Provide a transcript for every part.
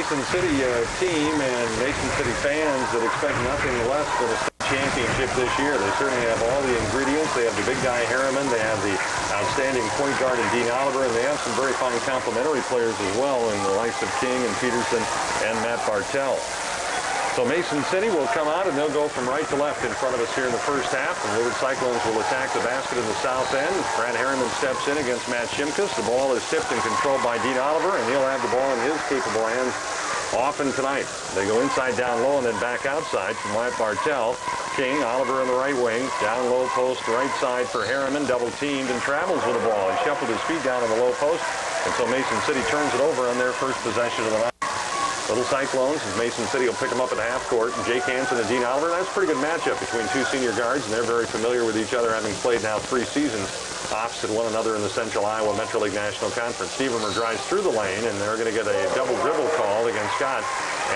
Mason City team and Mason City fans that expect nothing less than a state championship this year. They certainly have all the ingredients. They have the big guy Harriman. They have the outstanding point guard in Dean Oliver, and they have some very fine complementary players as well in the likes of King and Peterson and Matt Bartell. So Mason City will come out, and they'll go from right to left in front of us here in the first half. The Lillard Cyclones will attack the basket in the south end. Brad Harriman steps in against Matt Shimkus. The ball is tipped and controlled by Dean Oliver, and he'll have the ball in his capable hands often tonight. They go inside, down low, and then back outside from Matt Bartell. King, Oliver in the right wing. Down low post, right side for Harriman. Double teamed and travels with the ball. He shuffled his feet down on the low post, and so Mason City turns it over on their first possession of the night. Little Cyclones, as Mason City will pick them up at half court. And Jake Hansen and Dean Oliver. That's a pretty good matchup between two senior guards, and they're very familiar with each other, having played now 3 seasons opposite one another in the Central Iowa Metro League National Conference. Stevermer drives through the lane, and they're going to get a double dribble called against Scott,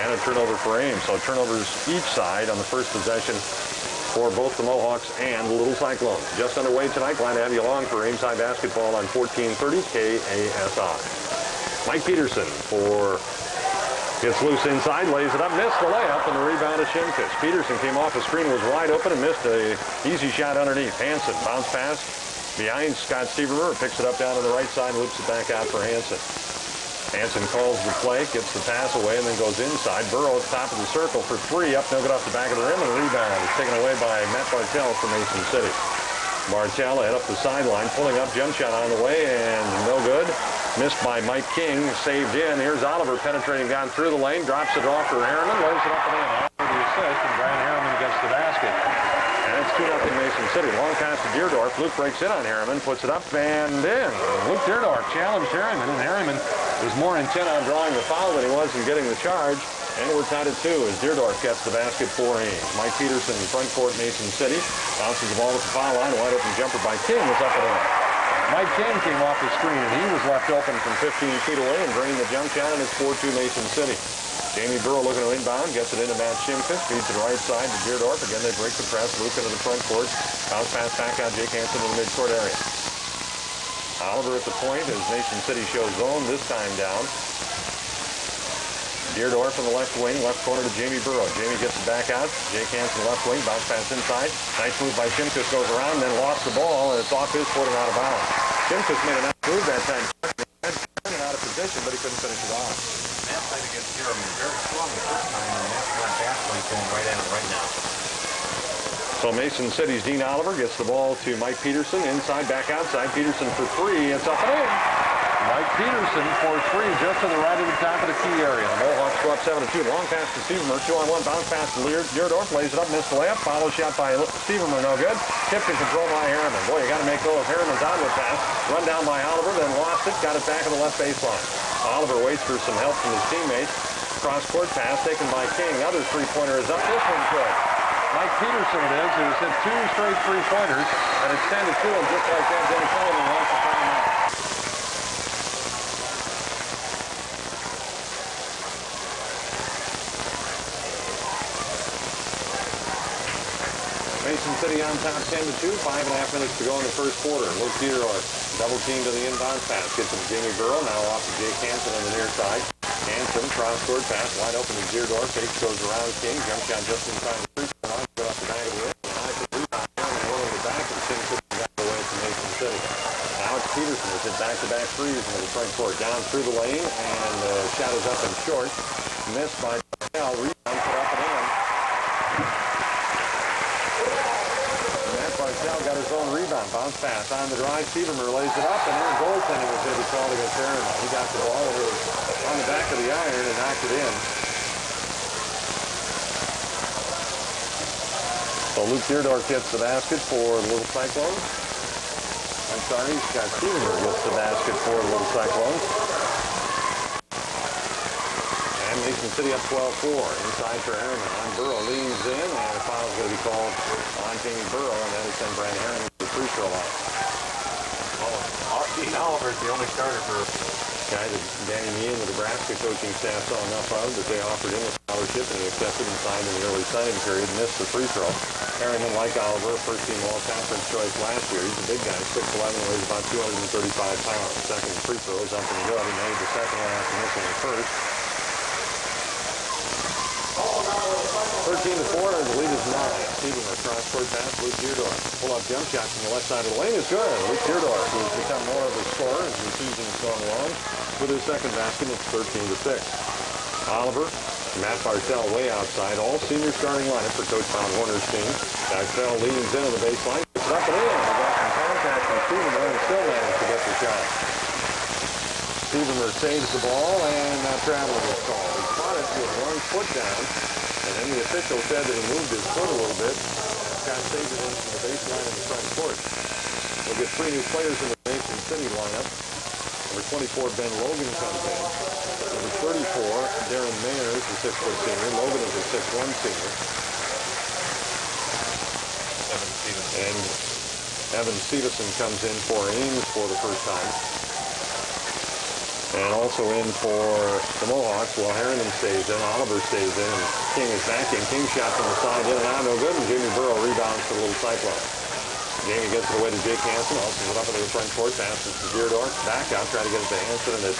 and a turnover for Ames. So turnovers each side on the first possession for both the Mohawks and the Little Cyclones. Just underway tonight. Glad to have you along for Ames High basketball on 1430 KASI. Mike Peterson for... Gets loose inside, lays it up, missed the layup, and the rebound is Shimkus. Peterson came off the screen, was wide open, and missed a easy shot underneath. Hansen, bounce pass behind Scott Stevermer, picks it up down to the right side, loops it back out for Hansen. Hansen calls the play, gets the pass away, and then goes inside. Burrow at the top of the circle for 3, up, no good off the back of the rim, and the rebound is taken away by Matt Bartell from Mason City. Bartell head up the sideline, pulling up, jump shot on the way, and no good. Missed by Mike King, saved in. Here's Oliver penetrating down through the lane, drops it off for Harriman, lays it up and in. Oliver the assist, and Brian Harriman gets the basket. And it's 2-0 Mason City. Long pass to Deerdorf. Luke breaks in on Harriman, puts it up and in. Luke Deerdorf challenged Harriman, and Harriman was more intent on drawing the foul than he was in getting the charge. And we're tied at 2 as Deerdorf gets the basket for Ames. Mike Peterson in front court, Mason City. Bounces the ball at the foul line. Wide open jumper by King was up and in. Mike King came off the screen, and he was left open from 15 feet away and drained the jump shot, and it's 4-2 Mason City. Jamie Burrow looking to inbound, gets it into Matt Shimkus, feeds to the right side to Deerdorf. Again, they break the press, Luke into the front court. Bounce pass back out, Jake Hansen in the midcourt area. Oliver at the point as Mason City shows zone, this time down. Deerdorf in the left wing, left corner to Jamie Burrow. Jamie gets it back out. Jake Hansen left wing, bounce pass inside. Nice move by Shimkus, goes around, then lost the ball, and it's off his foot and out of bounds. Shimkus made a nice move that time. Turning out of position, but he couldn't finish it off. Matt played against Jeremy very strong the first time, and that's why Bassman's going right at him right now. So Mason City's Dean Oliver gets the ball to Mike Peterson. Inside, back outside. Peterson for 3. It's up and in. Mike Peterson for 3, just to the right of the top of the key area. The Mohawks go up 7-2. Long pass to Stevermer. 2-on-1. Bounce pass to Deerdorf. Lays it up. Missed the layup. Follow shot by Stevermer. No good. Tipped and controlled by Harriman. Boy, you got to make go of Harriman's outlet pass. Run down by Oliver. Then lost it. Got it back on the left baseline. Oliver waits for some help from his teammates. Cross-court pass taken by King. Other three-pointer is up. This one's good. Mike Peterson it is, who's hit 2 straight three-pointers, and it's 10-2, and just like that, Dennis Sullivan wants to find out. Mason City on top 10-2, 5.5 minutes to go in the first quarter. Luke Deerdorf double team to the inbound pass. Gets him to Jamie Burrow, now off to Jake Hansen on the near side. Hansen, cross-court pass, wide open to Deerdorf. Fake goes around King, jump shot just in time to free throw line. Go off the back of the rim, and high for the rebound, and rolling it back, and King couldn't get away from Mason City. Now it's Peterson who's hit back-to-back threes into the front court. Down through the lane, and the shot is up and short. Missed by Bartell, rebound put up and in. Bartell got his own rebound. Bounce pass on the drive. Stevermer lays it up, and then goaltending was going to be called against Harriman. He got the ball, and it was on the back of the iron and knocked it in. So Luke Deerdorf gets the basket for the Little Cyclones. I'm sorry, Scott Stevermer gets the basket for the Little Cyclones. And Mason City up 12-4. Inside for Harriman. On Burrow leans in, and a foul is going to be called on Jamie Burrow, and that is send Brian Harriman to the free throw line. Dean Oliver is the only starter for guy that Danny Meehan, the Nebraska coaching staff, saw enough of that they offered him a scholarship, and he accepted and signed in the early signing period. Missed the free throw. Harriman, like Oliver, first-team all-conference choice last year. He's a big guy, 6'11", weighs about 235 pounds. Second free throw is up and good. He made the second one after missing the first. 13-4, and the lead is 9. Stevermer cross-court pass, Luke Deerdorf. Pull-up jump shot from the left side of the lane is good. Luke Deerdorf, who has become more of a scorer as the season has gone along. With his second basket, it's 13-6. Oliver, Matt Bartell way outside. All senior starting lineup for Coach Bob Horner's team. Bartell leans into the baseline. It's up and in. He got some contact from Stevermer and still managed to get the shot. Stevermer saves the ball, and traveling is called. He caught it with one foot down, and then the official said that he moved his foot a little bit. Got saved it into the baseline in the front court. We'll get 3 new players in the Mason City lineup. Number 24, Ben Logan comes in. Number 34, Darren Mayer is a 6-foot senior. Logan is a 6'1 senior. And Evan Stevenson comes in for Ames for the first time. And also in for the Mohawks, while Harriman stays in, Oliver stays in, and King is back in. King shot from the side, in and out, no good, and Jamie Burrow rebounds for the little Cyclone. Jamie gets it away to Jake Hansen, also it up into the front court, passes to Deerdorf, back out, try to get it to Hansen, and it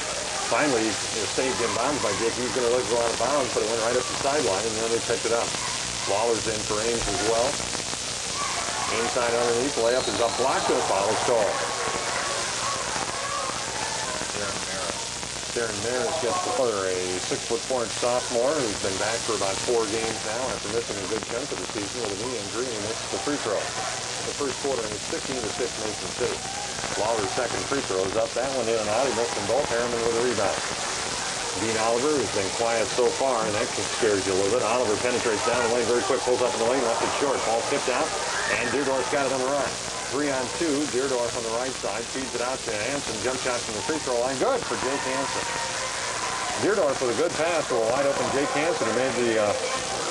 finally saved in bounds by Jake. He was going to let it go out of bounds, but it went right up the sideline, and then they picked it up. Lawler's in for Ames as well. Inside underneath, layup is up, blocked, and a foul is called. Darren Maris gets the other, a 6'4" sophomore who's been back for about 4 games now after missing a good chunk of the season with a knee injury, and he missed the free throw. The first quarter, and it's 15-6 Mason City. Lawler's second free throw is up. That one in and out. He missed them both. Harriman with a rebound. Dean Oliver has been quiet so far, and that scares you a little bit. Oliver penetrates down the lane very quick, pulls up in the lane, left it short. Ball tipped out, and Deerdorf's got it on the run. 3-on-2, Deerdorf on the right side, feeds it out to Hansen, jump shot from the free throw line, good for Jake Hansen. Deerdorf with a good pass to a wide open Jake Hansen, who made the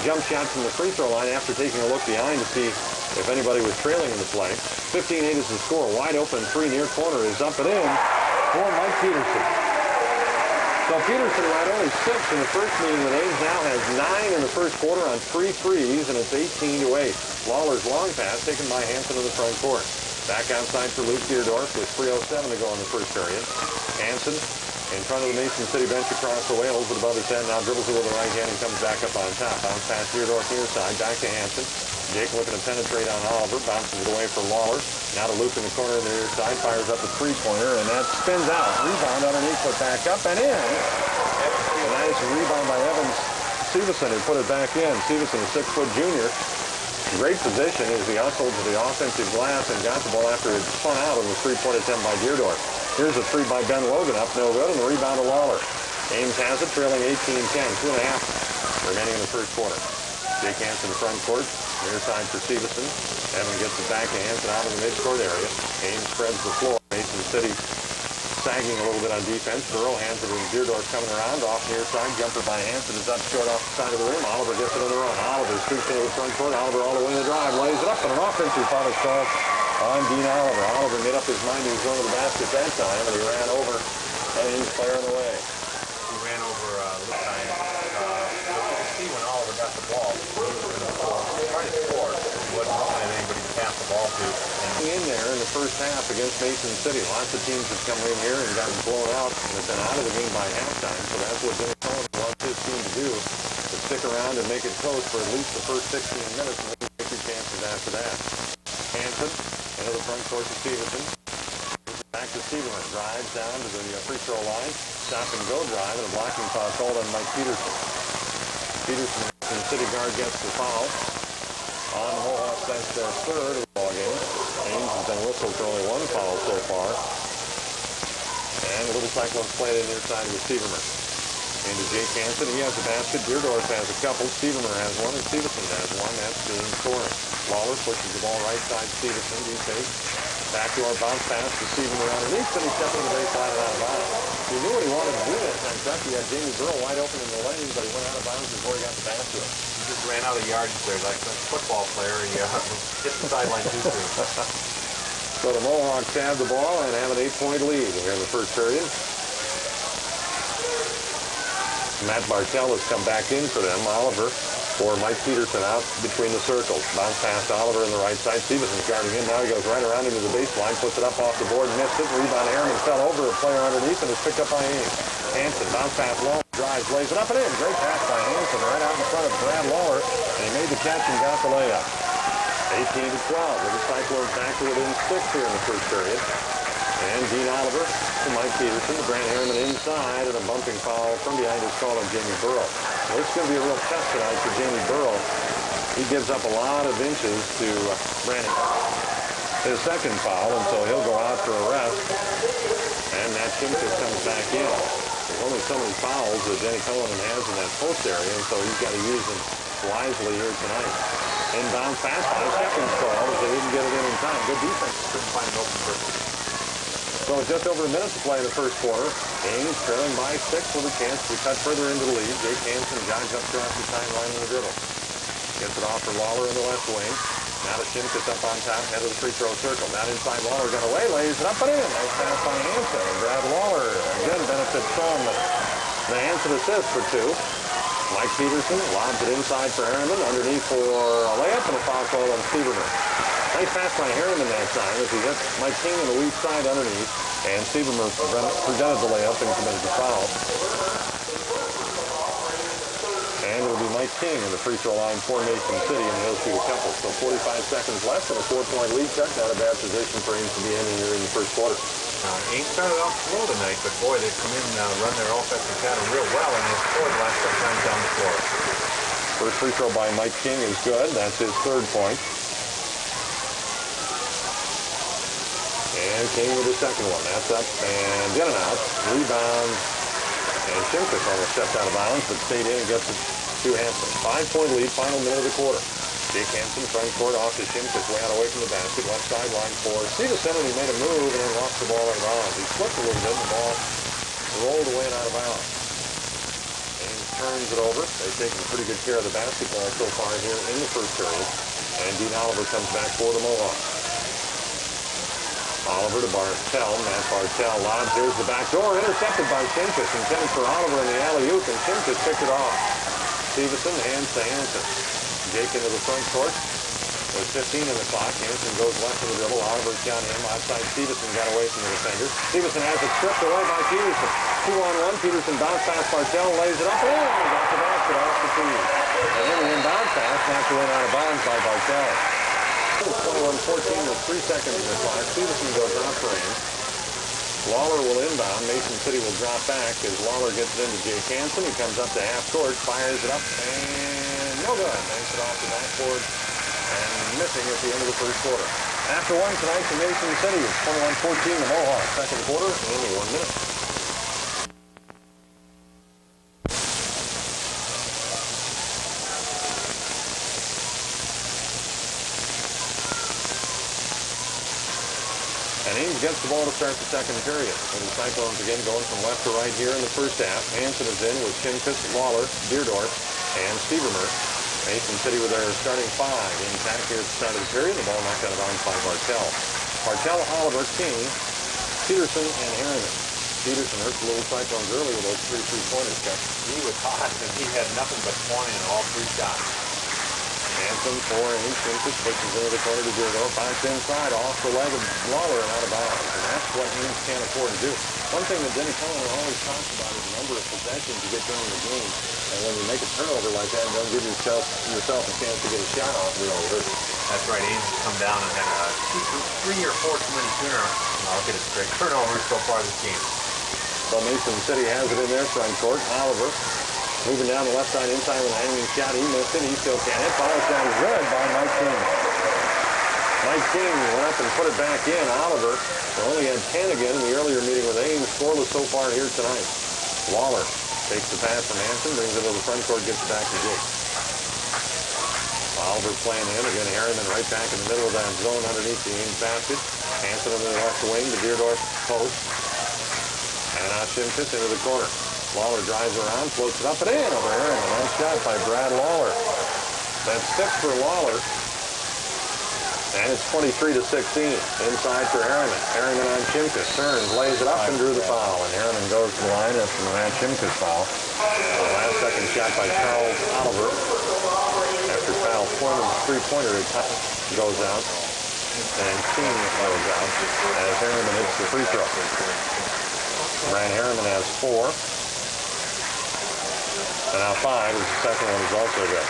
jump shot from the free throw line after taking a look behind to see if anybody was trailing in the play. 15-8 is the score, wide open 3 near corner is up and in for Mike Peterson. So Peterson had only 6 in the first meeting with Ames, now has 9 in the first quarter on 3 threes, and it's 18-8. Lawler's long pass taken by Hansen in the front court. Back outside for Luke Deerdorf with 3:07 to go in the first period. Hansen in front of the Mason City bench across the way, holds it above his head, now dribbles it with the right hand and comes back up on top. Bounce pass Deerdorf near side, back to Hansen. Jake looking to penetrate on Oliver, bounces it away for Lawler. Now to Luke in the corner on the near side, fires up a 3-pointer, and that spins out. Rebound underneath, put back up and in. A nice rebound by Evans Stevenson, who put it back in. Stevenson, a 6-foot junior. Great position as he hustled to the offensive glass and got the ball after it spun out on the 3-point attempt by Deerdorf. Here's a 3 by Ben Logan, up no good, and the rebound to Lawler. Ames has it, trailing 18-10, 2.5 remaining in the first quarter. Jake Hansen front court, near side for Stevenson. Evan gets it back to Hansen out of the mid-court area. Ames spreads the floor. Mason City sagging a little bit on defense. Burrow hands it, and Deerdorf coming around off near side. Jumper by Hansen is up short off the side of the rim. Oliver gets it on the run. Oliver scoops into the front court. Oliver all the way to the drive, lays it up, and an offensive foul is called on Dean Oliver. Oliver made up his mind he was going to the basket that time, and he ran over Ames player on the way. He ran over this time. You can see when Oliver got the ball, he was going to try to score. He wasn't looking at anybody to pass the ball to. In there in the first half against Mason City. Lots of teams have come in here and gotten blown out and have been out of the game by halftime. So that's what Jimmy Sullivan wants his team to do, to stick around and make it close for at least the first 16 minutes and then take your chances after that. Hansen into the front court to Stevenson. Back to Stevermer. Drives down to the free throw line. Stop and go drive, and a blocking foul called on Mike Peterson. Peterson, the City guard, gets the foul. On the Mohawks, that's their third of the ball game. Ames has been whistled for only 1 foul so far. And the Little Cyclones played it near side with Stevermer. Into Jake Hansen. He has a basket. Deerdorf has a couple. Stevermer has one, and Stevenson has one. That's being scoring. Lawler pushes the ball right side. Stevenson, deep take. Back to our bounce pass to Stevermer underneath, and he stepped on the baseline and out of bounds. He knew what he wanted to do that time. He had Jamie Burrow wide open in the lane, but he went out of bounds before he got the pass to him. He just ran out of yardage there like a football player. He hit the sideline too soon. So the Mohawks have the ball and have an 8-point lead here in the first period. Matt Bartell has come back in for them. Oliver for Mike Peterson out between the circles. Bounce past Oliver on the right side. Stevenson's guarding in. Now he goes right around into the baseline, puts it up off the board, missed it. Rebound Aaron fell over a player underneath and is picked up by Ames. Hansen, bounce pass long. drives, lays it up and in. Great pass by Hansen right out in front of Brad Lawler, and he made the catch and got the layup. 18-12, with the Cyclones back to within 6 here in the first period. And Dean Oliver to Mike Peterson, to Brant Harriman inside, and a bumping foul from behind his call on Jamie Burrow. Well, it's going to be a real test tonight for Jamie Burrow. He gives up a lot of inches to Brandon. His second foul, and so he'll go out for a rest. And Matt Shimkus comes back in. There's only so many fouls that Denny Cullinan has in that post area, and so he's got to use them wisely here tonight. Inbound pass, 5 seconds called. They didn't get it in time. Good defense. Couldn't find an open person. So just over a minute to play in the first quarter. Ames trailing by 6 with a chance to cut further into the lead. Jake Hansen jogs up across the timeline in the dribble. Gets it off for Lawler in the left wing. Now to Shimkus up on top, head of the free throw circle. Down inside, Lawler got away, lays it up and in. Nice pass by Hansen. And Brad Lawler again benefits from the Hansen assist for 2. Mike Peterson lobs it inside for Harriman. Underneath for a layup and a foul call on Stevermer. Nice pass by Harriman that time as he hits Mike King on the weak side underneath. And Stevermer prevented the layup and committed the foul. And it'll be Mike King in the free throw line for Mason City, and he'll shoot a couple. So 45 seconds left and a 4-point lead cut. Not a bad position for Ames to be in here in the first quarter. Ames started off slow tonight, but boy, they've come in and run their offensive pattern real well, and they've scored the last couple times down the floor. First free throw by Mike King is good. That's his 3rd point. And King with the second one. That's up and in and out. Rebound. And Shimkus almost stepped out of bounds, but stayed in and gets it to Hansen. 5-point lead, final minute of the quarter. Jake Hansen, front court off to Shimkus, way out away from the basket. Left sideline for Steverson, and he made a move and then lost the ball out of bounds. He slipped a little bit, and the ball rolled away and out of bounds. Ames turns it over. They've taken pretty good care of the basketball so far here in the first period. And Dean Oliver comes back for the Mohawks. Oliver to Bartell. Matt Bartell lobs. Here's the back door. Intercepted by Shimkus. Intended for Oliver in the alley-oop, and Shimkus picked it off. Stevenson hands to Hansen. Jake into the front court. With 15 in the clock. Hansen goes left of the dribble. Oliver's down him. Outside Stevenson got away from the defender. Stevenson has it stripped away by Peterson. 2-on-1. Peterson bounce pass. Bartell lays it up. And got the basket off the tee. And then the inbound pass knocked away out of bounds by Bartell. 21-14 with 3 seconds in the clock. Stevenson goes out for Ames. Lawler will inbound. Mason City will drop back as Lawler gets it into Jake Hansen. He comes up to half court, fires it up, and no good. Makes it off the backboard and missing at the end of the first quarter. After 1 tonight for Mason City, it's 21-14 the Mohawks. Second quarter, only 1 minute. And Ames gets the ball to start the second period. And the Cyclones again going from left to right here in the first half. Hansen is in with Shimkus, Lawler, Deerdorf, and Stevermer. Mason City with their starting 5 intact here at the start of the period. The ball knocked out of bounds by Bartell. Bartell, Oliver, King, Peterson, and Harriman. Peterson hurt the little Cyclones early with those 3 3-pointers. He was hot, and he had nothing but 20 in all 3 shots. Hansen for Ames. Shimkus pushes into the corner to Deerdorf. Backs inside, off the leg of Lawler and out of bounds. And that's what Ames can't afford to do. One thing that Denny Cullinan always talks about is the number of possessions you get during the game. And when you make a turnover like that and don't give yourself a chance to get a shot off, it really hurts. That's right. Ames has come down and had 3 or 4 too many I'll get it straight. Turnovers so far this game. So Mason City has it in their front court. Oliver moving down the left side inside with a hanging shot. He missed it. He still can't hit. Follow shot is good by Mike King. Mike King went up and put it back in. Oliver only had 10 again in the earlier meeting with Ames. Scoreless so far here tonight. Lawler takes the pass from Hansen, brings it to the front court, gets it back to Jake. Oliver playing in. Again, Harriman right back in the middle of that zone underneath the Ames basket. Hansen on the left wing, the Deerdorf post. And now Shimkus into the corner. Lawler drives around, floats it up and in over Harriman. Nice shot by Brad Lawler. That's 6 for Lawler. And it's 23-16. Inside for Harriman. Harriman on Shimkus. Turns, lays it up and drew the foul. And Harriman goes to the line after the Matt Shimkus foul. The last second shot by Charles Oliver. After foul, three-pointer goes out. And King goes out as Harriman hits the free throw. Brad Harriman has 4. And now 5 is the second one is also good.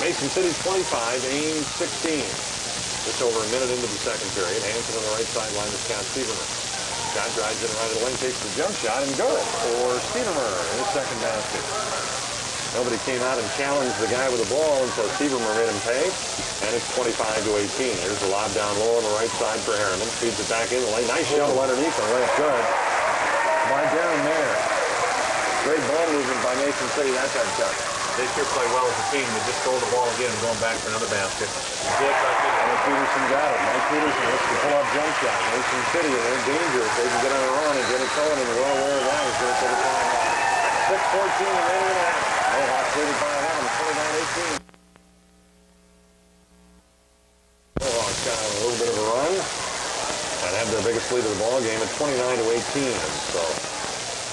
Mason City 25, Ames 16. Just over a minute into the second period. Hanson on the right sideline to Scott Stevermer. Scott drives in right of the lane, takes the jump shot, and good for Stevermer in his second basket. Nobody came out and challenged the guy with the ball until Stevermer made him pay. And it's 25-18. There's a lob down low on the right side for Harriman. Feeds it back in the lane. Nice shuttle underneath and layup good by down there. Great ball movement by Mason City that time, Chuck. They sure play well as a team. They just stole the ball again and going back for another basket. Good, Mike Peterson got it. Mike Peterson looks to pull up jump shot. Mason City, and they're dangerous. They can get on a run and get it going, and well aware of that. He's going to take a timeout. 6:14 remaining. Mohawks leading by 11, 29-18. Mohawks got a little bit of a run and have their biggest lead of the ball game at 29-18. So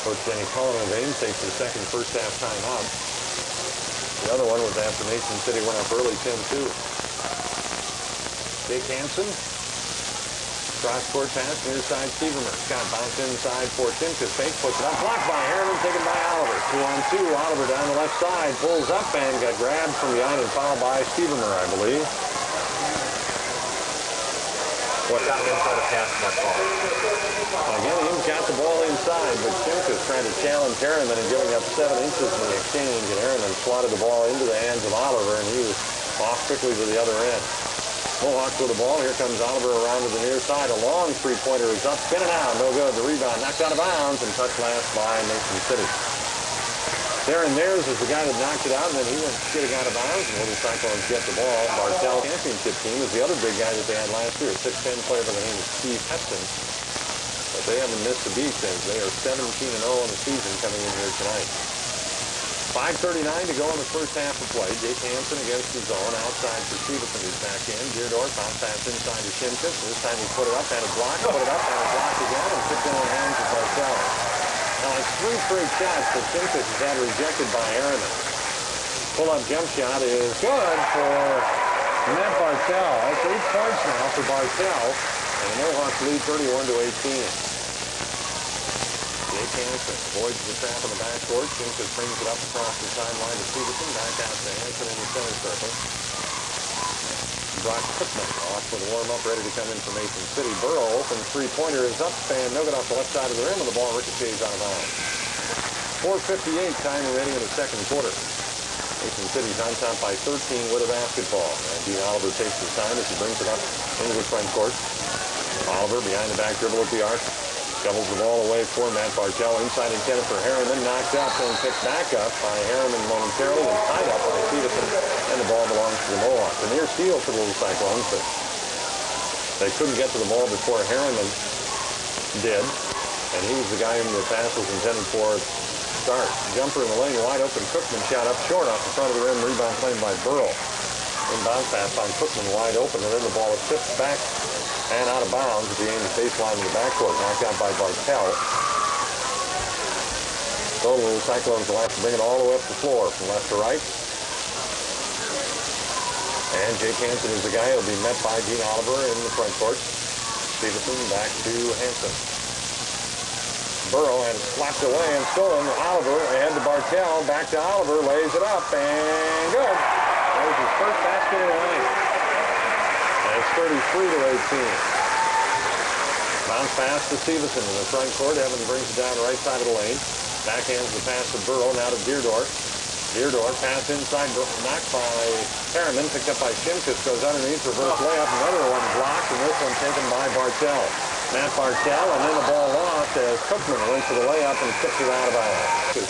Coach Denny Cullen of Ames takes the second first half timeout. The other one was after Mason City went up early 10-2. Jake Hansen. Cross-court pass near side Stevermer. Scott bounced inside for Shimkus. Fake puts it up. Blocked by Harriman. Taken by Oliver. 2-on-2. Oliver down the left side. Pulls up and got grabbed from behind and fouled by Stevermer, I believe. What got him inside a pass that ball? Again, Ames got the ball inside, but Shimkus trying to challenge Harriman and giving up 7 inches in the exchange, and Harriman swatted the ball into the hands of Oliver, and he was off quickly to the other end. Mohawks with the ball. Here comes Oliver around to the near side. A long three-pointer is up, spinning out, no good. The rebound knocked out of bounds and touched last by Mason City. Darren Nares is the guy that knocked it out, and then he went skidding out of bounds, and Little Cyclones get the ball. Bartell championship team is the other big guy that they had last year, a 6'10 player by the name of Steve Heston. But they haven't missed a beat since. They are 17-0 in the season coming in here tonight. 5:39 to go in the first half of play. Jake Hansen against the zone. Outside for Stevenson, who's back in. Deerdorf bounce pass inside to Shimkus. This time he put it up, and a block, put it up, and a block again, and kicked in the hands of Bartell. Now it's 3 straight shots that Shimkus has had rejected by Harriman. Pull-up jump shot is good for Matt Bartell. That's 8 points now for Bartell. And the Mohawks lead 31-18. Jake Hansen avoids the trap in the backcourt. Shimkus brings it up across the timeline to Stevenson. Back out to Hansen in the center circle. Brock Cookman off with a warm-up, ready to come in for Mason City. Burrow, open three-pointer is up, and no good off the left side of the rim, and the ball ricochets out of bounds. 4:58 time remaining in the second quarter. Mason City's on top by 13 with a basketball. And Dean Oliver takes his time as he brings it up into the front court. Oliver behind the back dribble at the arc. Shovels the ball away for Matt Bartell. Inside intended for Harriman. Knocked up and picked back up by Harriman momentarily and tied up by Stevenson. And the ball belongs to the Mohawks. A near steal for the Little Cyclones, but they couldn't get to the ball before Harriman did. And he was the guy whom the pass was intended for at start. Jumper in the lane, wide open. Cookman shot up short off the front of the rim. Rebound claimed by Burrow. Inbound pass on Cookman wide open, and then the ball is tipped back and out of bounds at the Ames baseline in the backcourt. Knocked out by Bartell. So the Little Cyclones will have to bring it all the way up the floor from left to right. And Jake Hansen is the guy who will be met by Dean Oliver in the front court. Stevenson back to Hansen. Burrow and slapped away and stolen. Oliver ahead to Bartell. Back to Oliver. Lays it up and good. That was his first basket of the night. And it's 33-18. Bounce pass to Stevenson in the front court. Evans brings it down the right side of the lane. Backhands the pass to Burrow. Now to Deerdorf. Deerdorf pass inside. Knocked by Harriman. Picked up by Shimkus. Goes underneath. Reverse layup. Another one blocked. And this one taken by Bartell. Matt Bartell. And then the ball lost as Cookman went for the layup and tipped it out of bounds.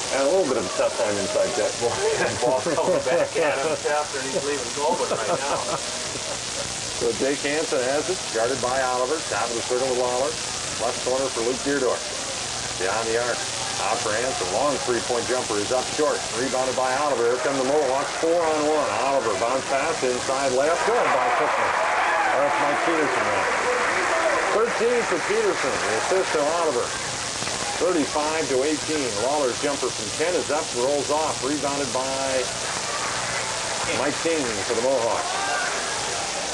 And a little bit of a tough time inside that. That ball's coming back at him faster and he's leaving Goldman right now. So Jake Hansen has it, guarded by Oliver. Top of the circle with Lawler. Left corner for Luke Deerdorf. Beyond the arc. Out for Hansen. Long three-point jumper is up short. Rebounded by Oliver. Here come the Mohawks. 4-on-1. Oliver bounce pass inside layup. Good by Cookman. That's Mike Peterson now. 13 for Peterson. The assist to Oliver. 35-18. Lawler's jumper from 10 is up, rolls off. Rebounded by Mike King for the Mohawks.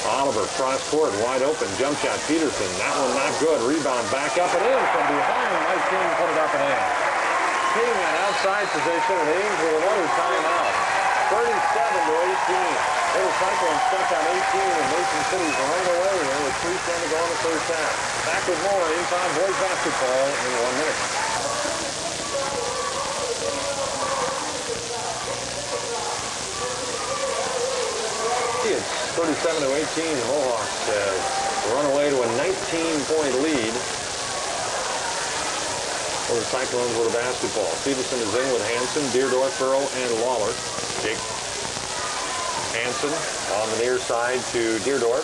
Oliver, cross court, wide open, jump shot. Peterson, that one not good. Rebound back up and in from behind. Mike King put it up and in. King on outside position, and Ames with another timeout. 37-18. Little Cyclone stuck on 18, and Mason City's right away here with 3:10 to go in the first half. Back with more Anytime Boys basketball in 1 minute. It's 37-18. The Mohawks run away to a 19-point lead. For the Cyclones with a basketball. Stevenson is in with Hansen, Deerdorf, Burrow, and Lawler. Jake Hansen on the near side to Deerdorf.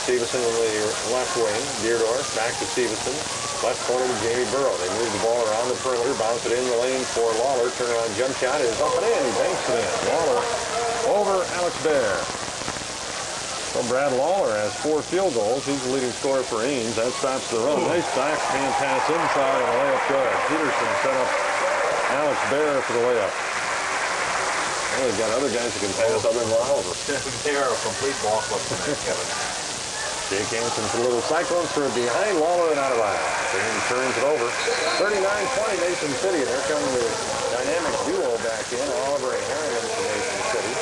Stevenson in the left wing. Deerdorf back to Stevenson. Left corner to Jamie Burrow. They move the ball around the perimeter, bounce it in the lane for Lawler. Turnaround jump shot is up and in. He banks it in. Lawler over Alex Bear. Well, Brad Lawler has 4 field goals. He's the leading scorer for Ames. That stops the run. Nice backhand pass inside and a layup good. Peterson set up Alex Bear for the layup. Well, they've got other guys who can pass other than Lawler. They are a complete ball club tonight, Kevin. Jake Hansen for the Little Cyclones for behind Lawler and out of bounds. Ames turns it over. 39-20 Mason City. And here comes the dynamic duo back in. Oliver and Harriman for Mason City.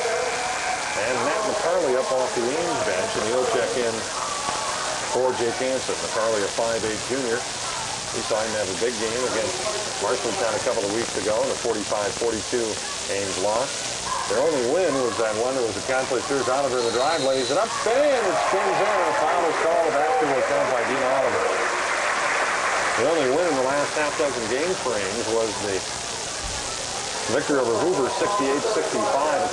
And Matt McCarley up off the Ames bench, and he'll check in for Jake Hansen. McCarley, a 5'8 junior. We saw him have a big game against Marshalltown a couple of weeks ago in a 45-42 Ames loss. Their only win was that one that was accomplished. Here's Oliver in the drive, lays it up, and it spins in, and a foul is called. A basketball count by Dean Oliver. The only win in the last half dozen games for Ames was the victory over Hoover, 68-65,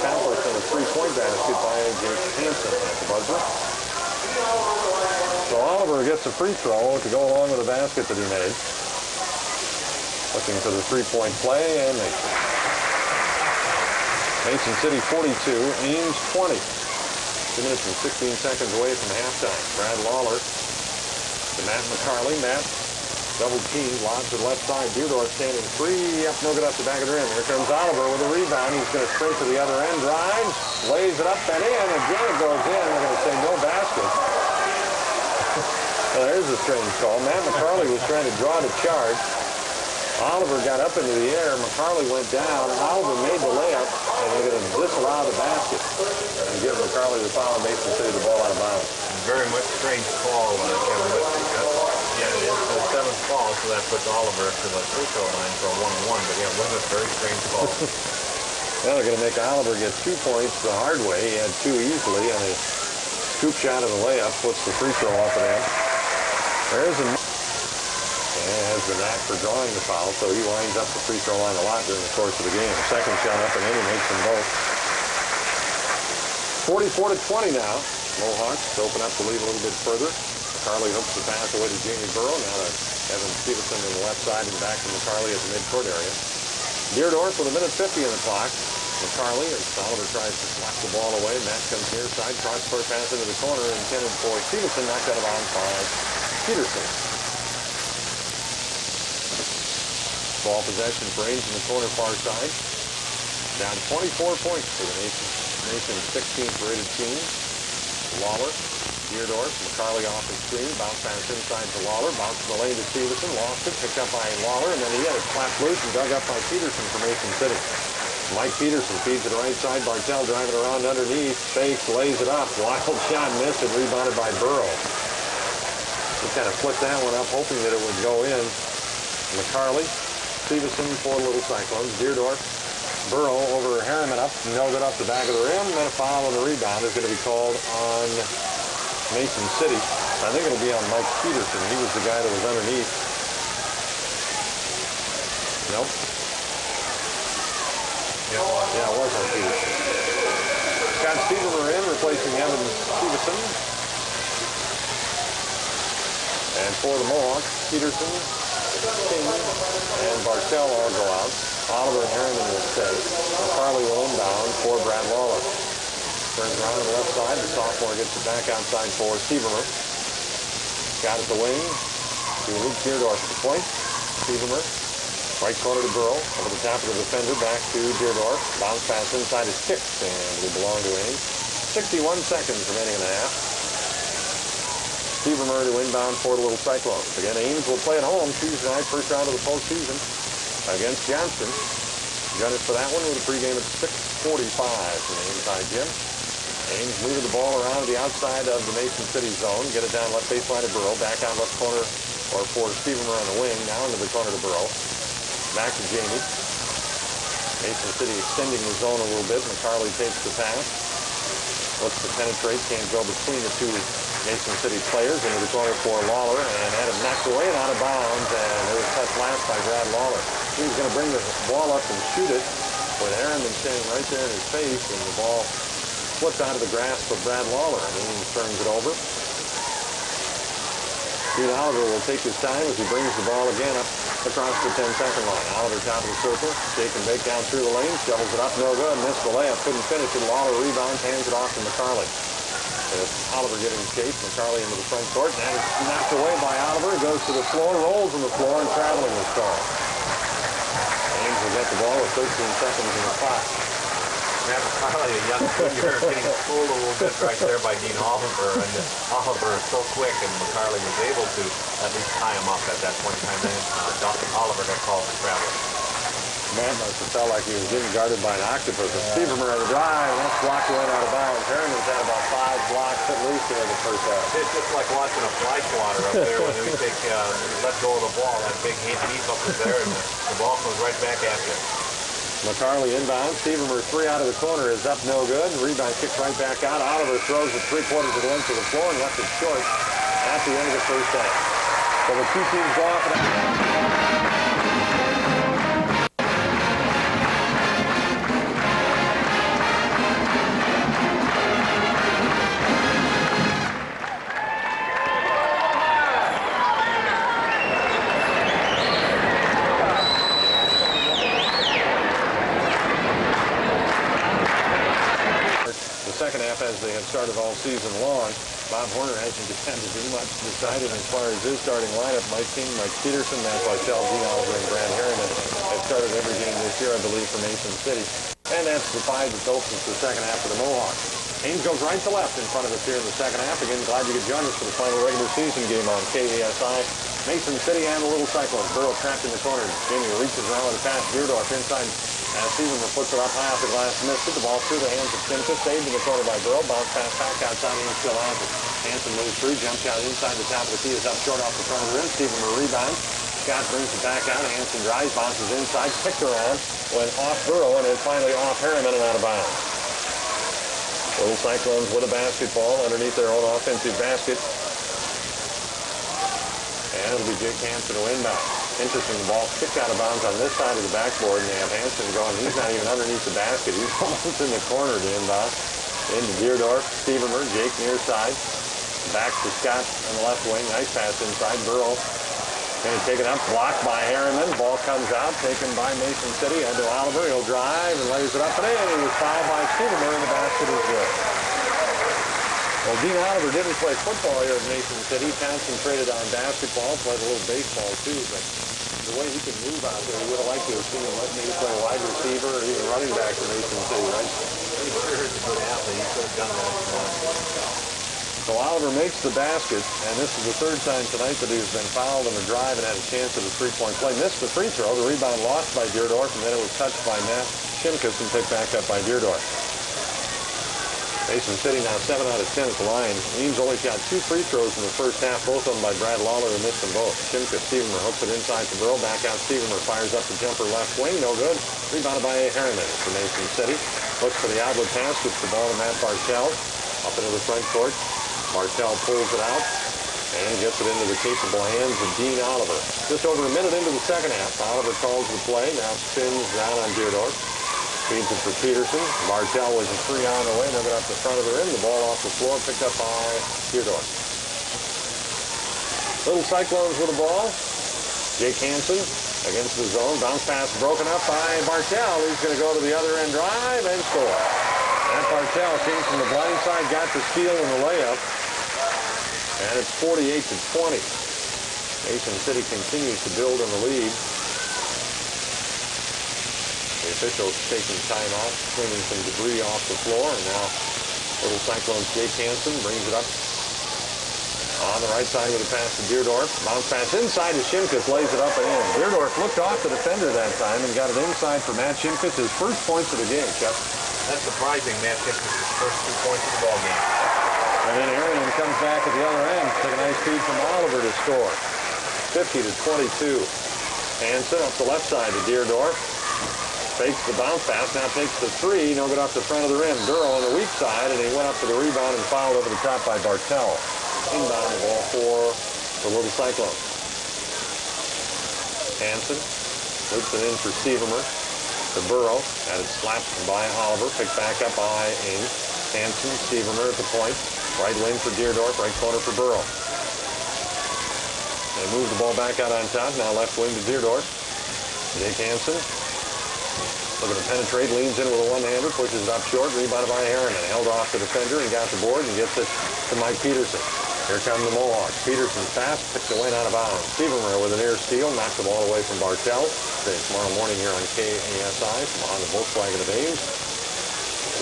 accomplished on a 3-point basket by Jake Hansen at the buzzer. So Oliver gets a free throw to go along with the basket that he made. Looking for the 3-point play, and Mason City 42, Ames 20. 2 minutes and 16 seconds away from halftime. Brad Lawler to Matt McCarley. Matt double team, lobs to the left side. Deerdorf standing free. Up, no good up the back of the rim. Here comes Oliver with a rebound. He's going to sprint to the other end. Drives, lays it up and in. Again, it goes in. We're going to say no basket. Well, there's a strange call. Matt McCarley was trying to draw the charge. Oliver got up into the air. McCarley went down. Oliver made the layup, and they're going to disallow the basket and give McCarley the foul and Mason City the ball out of bounds. Very much strange call, Kevin. Yeah, it is the 7th call, so that puts Oliver to the free throw line for a 1-1. But yeah, it was a very strange call. Well, they're going to make Oliver get 2 points the hard way. He had 2 easily on a scoop shot of the layup. Puts the free throw off of that. There's a... And has the knack for drawing the foul, so he winds up the free throw line a lot during the course of the game. Second shot up and in, he makes them both. 44-20 now. Mohawks open up the lead a little bit further. McCarley hooks the pass away to Jamie Burrow. Now to Evan Stevenson on the left side and back to McCarley at the midcourt area. Deerdorf with 1:50 on the clock. McCarley, as Oliver tries to slap the ball away. Matt comes near side, cross-court pass into the corner, intended for Stevenson, knocked out of bounds by Peterson. Ball possession for Ames in the corner far side. Down 24 points for the nation's 16th rated team. Lawler, Deerdorf, McCarley off the screen, bounce pass inside to Lawler, bounce to the lane to Stevenson, lost it, picked up by Lawler, and then he had it clapped loose and dug up by Peterson from Mason City. Mike Peterson feeds to the right side, Bartell driving around underneath, fakes, lays it up, wild shot, missed it, rebounded by Burrow. He kind of flipped that one up, hoping that it would go in. McCarley, Stevenson for Little Cyclones, Deerdorf, Burrow over Harriman up, no good off the back of the rim, and then a foul on the rebound is going to be called on Mason City. I think it'll be on Mike Peterson. He was the guy that was underneath. Nope. Yeah, it was on Peterson. Scott Stevermer in, replacing Evan Stevenson. And for the Mohawks, Peterson, King, and Bartell all go out. Oliver and Harriman will stay. McCarley will inbound for Brad Lawler. Turns around to the left side. The sophomore gets it back outside for Stevermer. Got at the wing to Luke Deerdorf at the point. Stevermer, right corner to Burrow. Over the top of the defender, back to Deerdorf. Bounce pass inside is kicked, and will belong to Ames. 61 seconds remaining in the half. Stevermer to inbound for the Little Cyclones. Again, Ames will play at home Tuesday night, first round of the postseason against Johnston. Join us for that one with a pregame at 6:45 from the inside gym. Ames moving the ball around to the outside of the Mason City zone. Get it down left baseline to Burrow. Back out left corner or for Stevermer on the wing. Now into the corner to Burrow. Back to Jamie. Mason City extending the zone a little bit. McCarley takes the pass. Looks to penetrate. Can't go between the two Mason City players. Into the corner for Lawler. And had it knocked away and out of bounds. And it was touched last by Brad Lawler. He was going to bring the ball up and shoot it with Harriman standing right there in his face. And the ball slipped out of the grasp of Brad Lawler. And Ames turns it over. Dean Oliver will take his time as he brings the ball again up across the 10-second line. Oliver top of the circle. Shake and bake down through the lane. Shovels it up. No good. Missed the layup. Couldn't finish it. Lawler rebounds. Hands it off to McCarley. Oliver getting chased. McCarley into the front court. And it's knocked away by Oliver. Goes to the floor. Rolls on the floor. And traveling is called. Ames will get the ball with 13 seconds in the clock. Matt McCarley, a young junior, getting fooled a little bit right there by Dean Oliver, and Oliver is so quick, and McCarley was able to at least tie him up at that point in time. Then Oliver got called for traveling. Matt must have felt like he was getting guarded by an octopus. Stevermer on the drive, and that's blocked away out of bounds. Harriman's had about 5 blocks at least here in the first half. It's just like watching a fly swatter up there when we let go of the ball. That big heap up is there, and the ball comes right back after it. McCarley inbound. Stevermer 3 out of the corner is up, no good. Rebound kicked right back out. Oliver throws it 3/4 of the length of the floor and left it short at the end of the first half. So the two teams go off and second half, as they have started all season long. Bob Horner hasn't had to do much decided as far as his starting lineup. Mike King, Mike Peterson, Matt Bartell, Dean Oliver, and Brad Harriman have started every game this year, I believe, for Mason City. And that's the 5 that opens the second half for the Mohawks. Ames goes right to left in front of us here in the second half. Again, glad you could join us for the final regular season game on KASI. Mason City and the Little Cyclones. Burrow trapped in the corner. Jamie reaches around with a pass. Beardorf inside. Stevermer puts it up high off the glass. Missed it. The ball through the hands of Shimkus. Saved in the corner by Burrow. Bounce pass back outside. Ames still has it. Hanson moves through. Jump shot inside the top of the key. Is up short off the front of the rim. Stevermer rebounds. Scott brings it back out. Hanson drives. Bounces inside. Kicked around. Went off Burrow and is finally off Harriman and out of bounds. Little Cyclones with a basketball underneath their own offensive basket. And it'll be Jake Hanson who inbound. Interesting, the ball kicked out of bounds on this side of the backboard, and they have Hanson going. He's not even underneath the basket. He's almost in the corner to inbound. Into Deerdorf, Stevermer, Jake near side. Back to Scott on the left wing. Nice pass inside. Burrow going to take it up. Blocked by Harriman. Ball comes out. Taken by Mason City. Head to Oliver. He'll drive and lays it up. And he was fouled by Stevermer, and the basket is good. Well, Dean Oliver didn't play football here at Mason City. Concentrated on basketball. Played a little baseball, too. But the way he can move out there, you would have liked to have seen him let maybe play wide receiver or even running back for Mason City, right? He sure is a good athlete. He could have done that. So Oliver makes the basket, and this is the 3rd time tonight that he's been fouled on the drive and had a chance at a 3-point play. Missed the free throw. The rebound lost by Deerdorf, and then it was touched by Matt Shimkus and picked back up by Deerdorf. Mason City now 7 out of 10 at the line. Ames only shot 2 free throws in the first half, both of them by Brad Lawler, who missed them both. Shimkus, Stevermer hooks it inside to Burrow. Back out Stevermer, fires up the jumper left wing. No good. Rebounded by Harriman for Mason City. Looks for the outlet pass. Gets the ball to Matt Bartell. Up into the front court. Bartell pulls it out and gets it into the capable hands of Dean Oliver. Just over a minute into the second half, Oliver calls the play. Now spins down on Deerdorf. Feeds it for Peterson. Bartell was a 3 on the way. Now get up the front of the rim. The ball off the floor, picked up by Deerdorf. Little Cyclones with the ball. Jake Hanson against the zone. Bounce pass broken up by Bartell. He's going to go to the other end, drive, and score. Matt Bartell came from the blind side, got the steal and the layup. And it's 48-20. Mason City continues to build in the lead. The officials taking time off, cleaning some debris off the floor. And now Little Cyclones Jake Hanson brings it up On the right side with a pass to Deerdorf. Bounce pass inside to Shimkus, lays it up and in. Deerdorf looked off the defender that time and got it inside for Matt Shimkus, his first points of the game, Chuck. That's surprising, Matt Shimkus' first 2 points of the ball game. And then Aaron comes back at the other end. Took a nice feed from Oliver to score. 50-22. Hansen up the left side to Deerdorf. Fakes the bounce pass, now takes the three, no good off the front of the rim. Durrell on the weak side, and he went up for the rebound and fouled over the top by Bartell. Inbound the ball for the Little Cyclones. Hansen loops it in for Stevermer to Burrow. Had it slapped by Oliver, picked back up by Ames. Hansen, Stevermer at the point. Right wing for Deerdorf, right corner for Burrow. They move the ball back out on top, now left wing to Deerdorf. Jake Hansen. Looking to penetrate, leans in with a one-hander, pushes it up short, rebounded by Harriman. Held off the defender and got the board and gets it to Mike Peterson. Here come the Mohawks. Peterson's pass, picked away and out of bounds. Stevermer with an air steal, knocks the ball away from Bartell. Tomorrow morning here on KASI on the Volkswagen of Ames.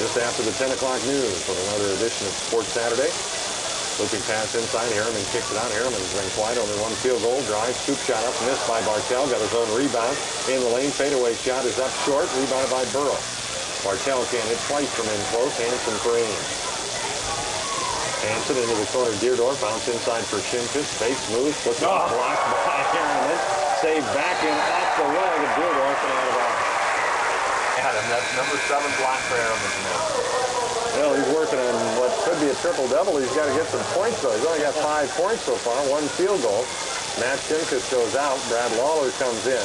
Just after the 10 o'clock news with another edition of Sports Saturday. Looping pass inside, Harriman kicks it out. Harriman's been quiet, only one field goal. Drive, scoop shot up, missed by Bartell. Got his own rebound. In the lane, fadeaway shot is up short, rebounded by Burrow. Bartell can't hit twice from in close. Hansen for Ames. Hansen into the corner. Deerdorf, bounce inside for Shimkus. Fakes, moves, flips off, blocked by Harriman. Saved back in off the leg of Deerdorf and out of bounds. Adam, that's number 7 block for Harriman tonight. Well, he's working on what could be a triple-double. He's got to get some points, though. He's only got 5 points so far, 1 field goal. Matt Shimkus goes out. Brad Lawler comes in.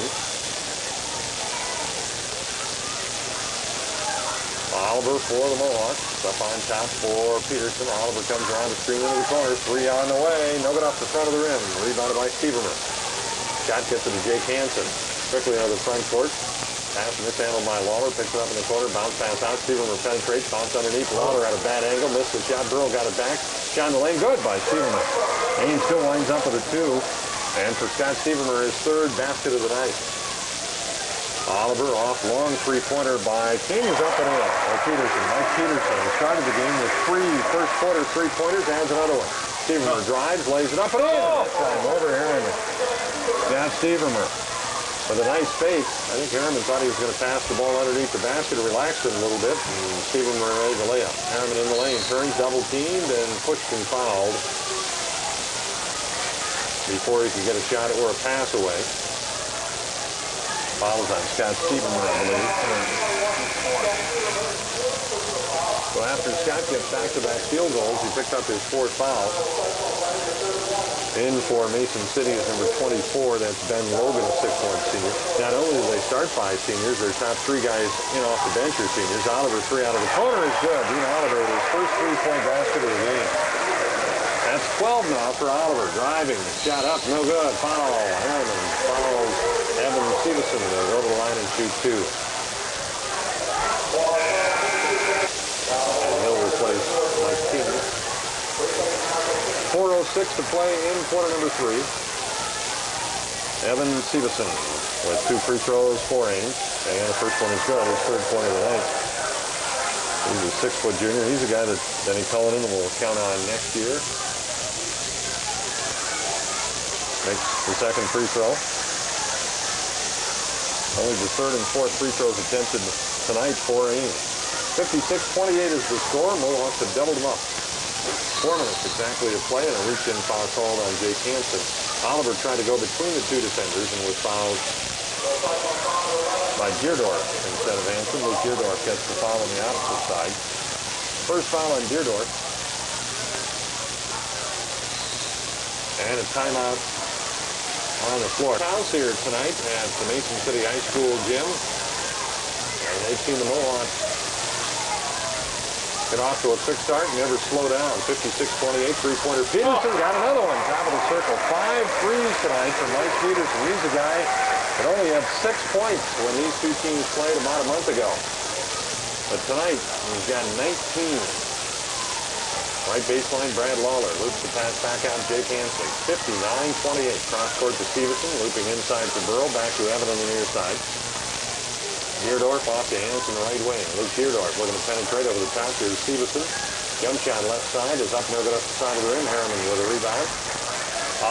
Oliver for the Mohawks. Up on top for Peterson. Oliver comes around the screen into the corner. 3 on the way. No good off the front of the rim. Rebounded by Stevermer. Shot gets it to Jake Hansen. Quickly out of the front court. Pass mishandled by Lawler, picks it up in the corner, bounce pass out, Stevermer penetrates, bounce underneath, Lawler at a bad angle, missed the shot, Burrow got it back, shot in the lane, good by Stevermer. Ames still winds up with a 2, and for Scott Stevermer, his 3rd basket of the night. Oliver off, long three-pointer by King is up and in. Peterson, Mike Peterson, he started the game with 3 first quarter three-pointers, adds another one. Stevermer drives, lays it up and in. That time over Harriman. Scott Stevermer. With a nice fake, I think Harriman thought he was going to pass the ball underneath the basket to relax it a little bit, and Stevermer ready to lay up. Harriman in the lane, turns, double-teamed, and pushed and fouled before he could get a shot or a pass away. Fouls on Scott Stevermer, I believe. So after Scott gets back-to-back field goals, he picked up his 4th foul. In for Mason City is number 24. That's Ben Logan, a 6'1" senior. Not only do they start 5 seniors, their top 3 guys in off the bench are seniors. Oliver 3 out of the corner is good. Dean Oliver with his first 3-point basket of the game. That's 12 now for Oliver. Driving, shot up, no good. Foul. Harriman fouls Evan Stevenson to go to the line and shoot 2. And he'll replace Mike King. 4:06 to play in quarter number 3. Evan Stevenson with 2 free throws for Ames. And the first one is good, his 3rd point of the night. He's a 6-foot junior. He's a guy that Denny Cullinan will count on next year. Makes the 2nd free throw. Only the 3rd and 4th free throws attempted tonight for Ames. 56-28 is the score. Mohawks have doubled them up. 4 minutes exactly to play, and a reach-in foul called on Jake Hansen. Oliver tried to go between the 2 defenders and was fouled by Deerdorf instead of Hansen. Luke Deerdorf gets the foul on the opposite side. First foul on Deerdorf. And a timeout on the floor. Fouls here tonight at the Mason City High School gym. And they've seen the Mohawks get off to a quick start and never slow down. 56-28, 3-pointer. Peterson got another one, top of the circle. 5 threes tonight from Mike Peterson. He's a guy that only had 6 points when these 2 teams played about a month ago. But tonight, he's got 19. Right baseline, Brad Lawler. Loops the pass back out, Jake Hansen. 59-28, cross court to Stevenson. Looping inside to Burrow, back to Evan on the near side. Deerdorf off to Hansen the right wing. Luke Deerdorf looking to penetrate over the top to Stevenson. Jump shot left side is up, no good up the side of the rim. Harriman with a rebound.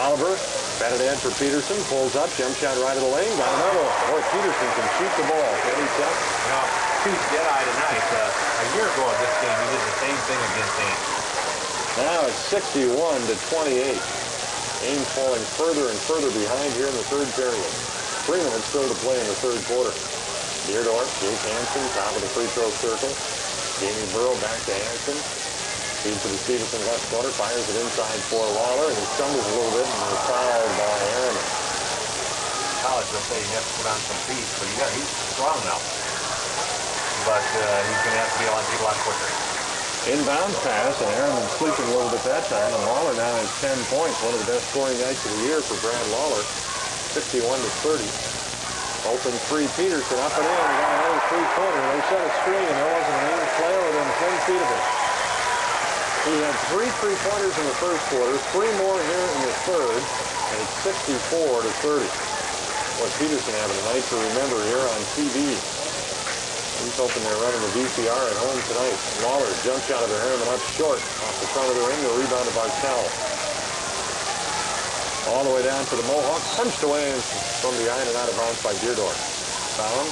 Oliver, batted in for Peterson, pulls up, jump shot right of the lane, got another one. Boy, Peterson can shoot the ball. Ready, set? Well, he's dead-eye tonight. A year ago at this game, he did the same thing against Ames. Now it's 61 to 28. Ames falling further and further behind here in the third period. 3 minutes still to play in the third quarter. Deerdorf, Jake Hansen, top of the free throw circle. Jamie Burrow back to Hansen. Feed to the Stevenson left corner, fires it inside for Lawler, and he stumbles a little bit and is fouled by Harriman. College will say you have to put on some feet, but he's strong now. But he's going to have to be on people a lot quicker. Inbounds pass, and Harriman sleeping a little bit that time, and Lawler now has 10 points, one of the best scoring nights of the year for Brad Lawler, 51 to 30. Open three, Peterson up and in, he got another three-pointer. They set a screen, and there wasn't an Ames player within 10 feet of him. He had 3 three-pointers in the first quarter, 3 more here in the third, and it's 64 to 30. What Peterson having a night to remember here on TV. He's hoping they're running the VCR at home tonight. Lawler, jump shot of the Harriman up short. Off the front of the ring, the rebound of Bartell. All the way down to the Mohawks. Punched away from behind and out of bounds by Deerdorf. Foul.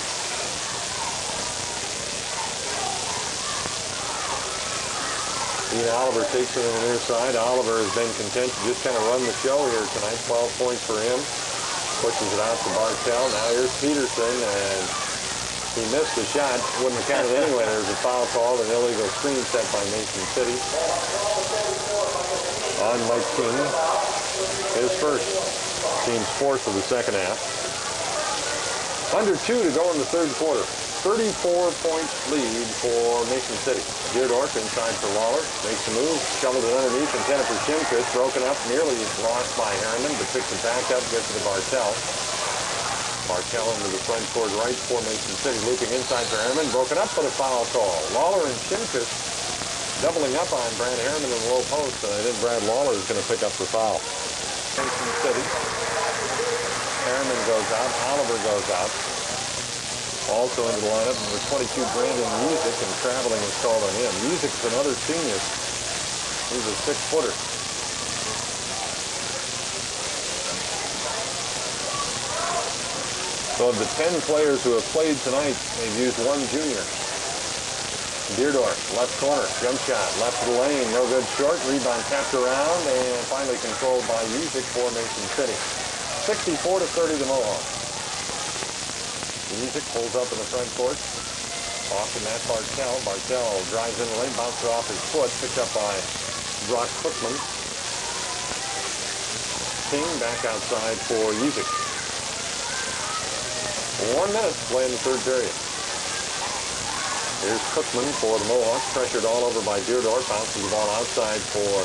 Ian Oliver takes it on the near side. Oliver has been content to just kind of run the show here tonight. 12 points for him. Pushes it out to Bartell. Now here's Peterson, and he missed the shot. Wouldn't have counted anyway. There's a foul call, an illegal screen set by Mason City. On Mike King. His first. Team's fourth of the second half. Under 2 to go in the third quarter. 34-point lead for Mason City. Deerdorf inside for Lawler. Makes a move. Shoveled it underneath. Intended for Shimkus. Broken up. Nearly lost by Harriman, but picks it back up. Gets it to Bartell. Bartell into the front court right for Mason City. Looping inside for Harriman. Broken up, but a foul call. Lawler and Shimkus doubling up on Brad Harriman in the low post. And I think Brad Lawler is going to pick up the foul. Mason City. Harriman goes out. Oliver goes out. Also into the lineup, number 22, Brandon Music, and traveling is called on him. Music's another senior. He's a 6-footer. So of the 10 players who have played tonight, they've used 1 junior. Deerdorf, left corner, jump shot, left of the lane, no good short, rebound tapped around, and finally controlled by Music for Mason City. 64 to 30 the Mohawks. Music pulls up in the front court. Off to Matt Bartell. Bartell drives in the lane, bounces off his foot, picked up by Brock Cookman. King back outside for Music. 1 minute to play in the third period. Here's Cookman for the Mohawks, pressured all over by Deerdorf. Bounces the ball outside for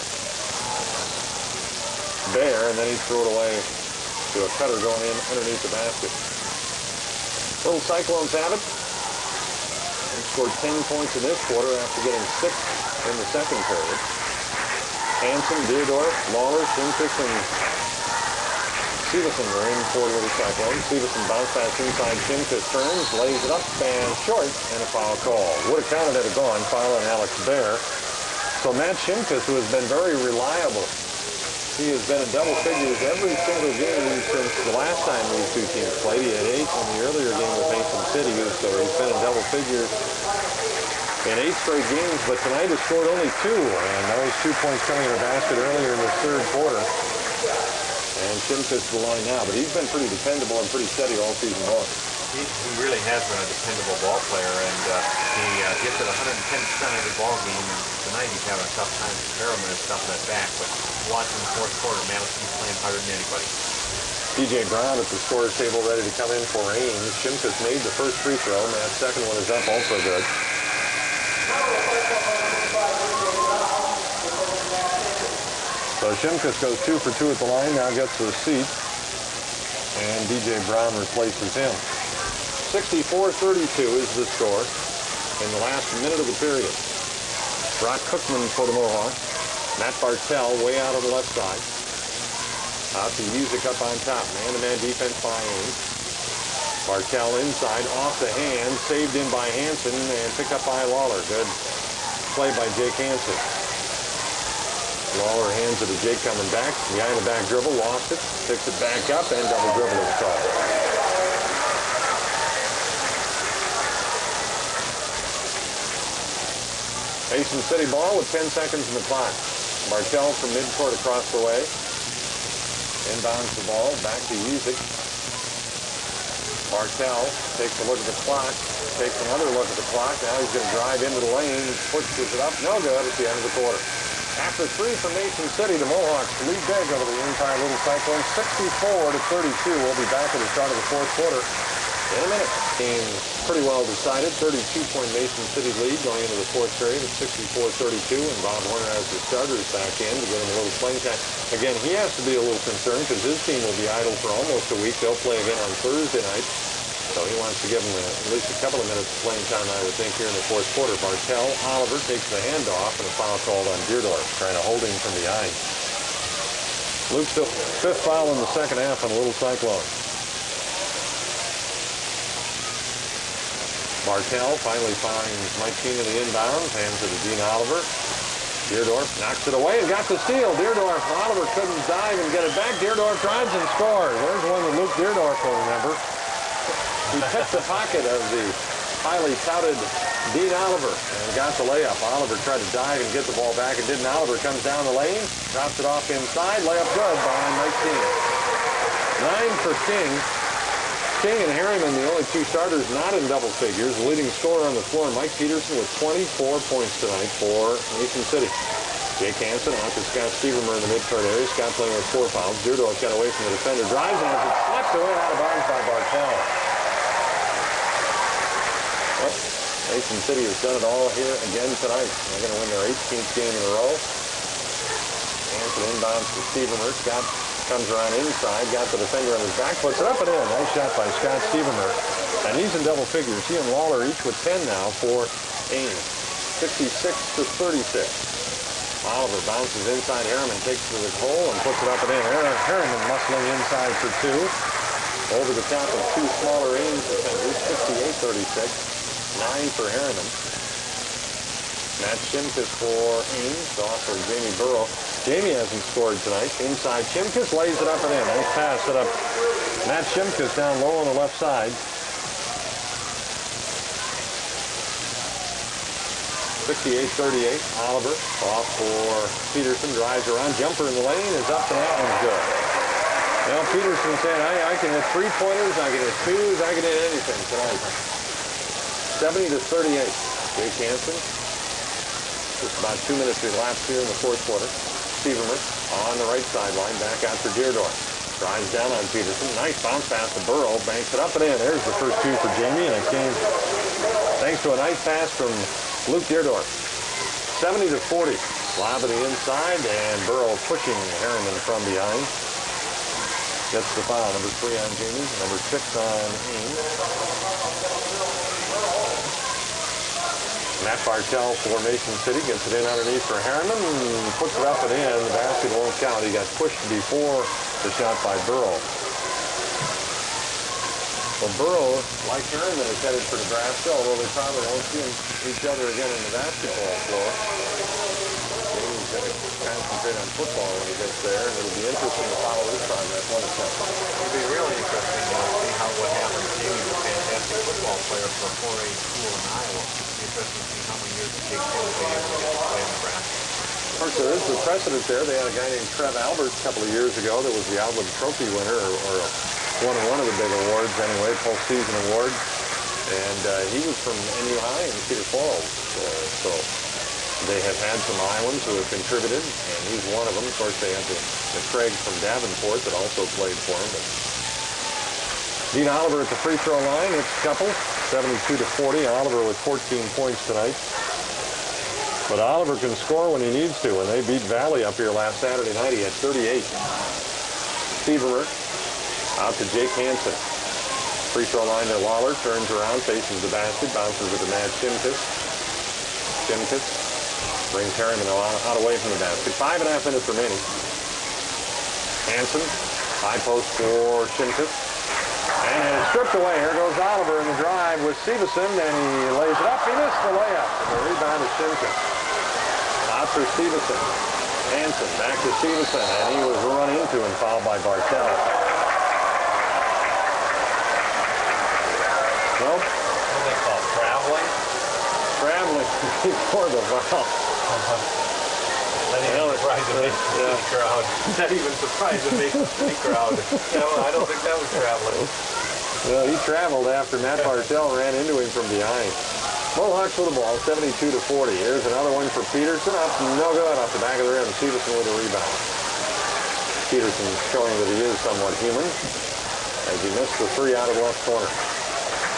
Bear, and then he threw it away to a cutter going in underneath the basket. Little Cyclones have it. They scored 10 points in this quarter after getting 6 in the second period. Hansen, Deerdorf, Lawler, Shimkus, and Stevenson are in for the Cyclones. Stevenson bounce pass inside. Shimkus turns, lays it up and short, and a foul call. Would have counted had it gone. Foul on Alex Bear. So Matt Shimkus, who has been very reliable, he has been in double figures every single game since the last time these two teams played. He had 8 in the earlier game with Mason City, so he's been in double figures in 8 straight games, but tonight has scored only 2, and those 2 points coming in a basket earlier in the third quarter. And Shimkus to the line now, but he's been pretty dependable and pretty steady all season long. He really has been a dependable ball player, and he gets it 110% every ball game. And tonight he's having a tough time. Harriman is stuffing that back, but watching the fourth quarter, Madison's playing harder than anybody. P.J. Brown at the scorer's table ready to come in for Ames. Shimkus made the first free throw, and that second one is up, also good. So Shimkus goes 2 for 2 at the line, now gets to the seat, and D.J. Brown replaces him. 64-32 is the score in the last minute of the period. Brock Cookman for the Mohawks. Matt Bartell way out on the left side. Out to Music up on top. Man-to-man defense by Ames. Bartell inside, off the hand, saved in by Hansen, and picked up by Lawler. Good play by Jake Hansen. Lawler hands it to Jake coming back. Behind the back dribble, lost it, picks it back up, and double dribble is called. Mason City ball with 10 seconds in the clock. Bartell from midcourt across the way. Inbounds the ball, back to Usyk. Bartell takes a look at the clock, takes another look at the clock. Now he's going to drive into the lane, pushes it up, no good at the end of the quarter. After three from Mason City, the Mohawks lead big over the entire Little Cyclones, 64-32. We'll be back at the start of the fourth quarter in a minute. Game pretty well decided. 32-point Mason City lead going into the fourth period at 64-32, and Bob Warner has the starters back in to get him a little playing time. Again, he has to be a little concerned because his team will be idle for almost a week. They'll play again on Thursday night, so he wants to give him at least a couple of minutes of playing time, I would think, here in the fourth quarter. Bartell, Oliver takes the handoff, and a foul called on Deerdorf, trying to hold him from behind. Luke's fifth foul in the second half on the Little Cyclone. Bartell finally finds Mike Keene in the inbounds, hands it to Dean Oliver. Deerdorf knocks it away and got the steal. Deerdorf, Oliver couldn't dive and get it back. Deerdorf drives and scores. There's one that Luke Deerdorf will remember. He picked the pocket of the highly touted Dean Oliver and got the layup. Oliver tried to dive and get the ball back and didn't. Oliver comes down the lane, drops it off inside, layup good behind Mike Keene. 9 for King. King and Harriman, the only two starters not in double figures. The leading scorer on the floor, Mike Peterson, with 24 points tonight for Mason City. Jake Hansen out to Scott Stevermer in the midcourt area. Scott playing with 4 fouls. Deerdorf got away from the defender, drives, and has it slipped away out of bounds by Bartell. Well, Mason City has done it all here again tonight. They're going to win their 18th game in a row. Hansen inbounds to Stevermer. Scott comes around inside, got the defender on his back, puts it up and in. Nice shot by Scott Stevermer. And he's in double figures. He and Lawler each with 10 now for Ames. 66-36. Oliver bounces inside. Harriman takes to the hole and puts it up and in. Harriman muscling inside for 2. Over the top of 2 smaller Ames defenders. 68-36. 9 for Harriman. Matt Shimkus for Ames, off of Jamie Burrow. Jamie hasn't scored tonight. Inside, Shimkus lays it up and in. Nice pass set up. Matt Shimkus down low on the left side. 68-38. Oliver off for Peterson. Drives around. Jumper in the lane is up, and that one's good. Now Peterson said, I can hit 3-pointers, I can hit 2s, I can hit anything tonight. 70-38. Jake Hansen. Just about 2 minutes elapsed here in the fourth quarter. Stevermer on the right sideline, back out for Deerdorf. Drives down on Peterson. Nice bounce pass to Burrow. Banks it up and in. There's the first 2 for Jamie, and it came thanks to a nice pass from Luke Deerdorf. 70-40. Lob to the inside, and Burrow pushing Harriman from behind. Gets the foul. Number 3 on Jamie. Number 6 on Ames. Matt Bartell for Mason City gets it in underneath for Harriman, puts it up and in. The basket won't count. He got pushed before the shot by Burrow. Well, Burrow, like Harriman, is headed for Nebraska, although they probably won't see each other again in the basketball floor. Jamie's going to concentrate on football when he gets there, and it'll be interesting to follow his progress one step. It'll be really interesting to see what happens. Jamie's a fantastic football player for a 4A school in Iowa. Interesting to see how many years it takes him to be able to get to play in Nebraska. Of course, there is the precedent there. They had a guy named Trev Alberts a couple of years ago that was the Outland Trophy winner, or won one of the big awards anyway, postseason award. And he was from NU High in Cedar Falls. So they have had some Iowans who have contributed, and he's one of them. Of course, they had the Craig from Davenport that also played for him. But Dean Oliver at the free throw line. It's a couple. 72-40. Oliver with 14 points tonight. But Oliver can score when he needs to, and they beat Valley up here last Saturday night. He had 38. Stevermer out to Jake Hansen. Free throw line to Lawler. Turns around, faces the basket, bounces it to Matt Shimkus. Shimkus brings Harriman out away from the basket. 5.5 minutes remaining. Hansen, high post for Shimkus. And it's stripped away. Here goes Oliver in the drive with Stevenson, and he lays it up. He missed the layup. And the rebound is Shimkus. Out for Stevenson. Hansen back to Stevenson, and he was run into and fouled by Bartel. Nope. What do they call it? Traveling? Traveling before the foul. Not even surprised it makes the city crowd. Not even surprised it makes the city crowd. No, I don't think that was traveling. Well, he traveled after Matt Bartel ran into him from behind. Mohawks with the ball, 72-40. Here's another one for Peterson. Up, no good, off the back of the rim. Stevenson with a rebound. Peterson showing that he is somewhat human as he missed the three out of left corner.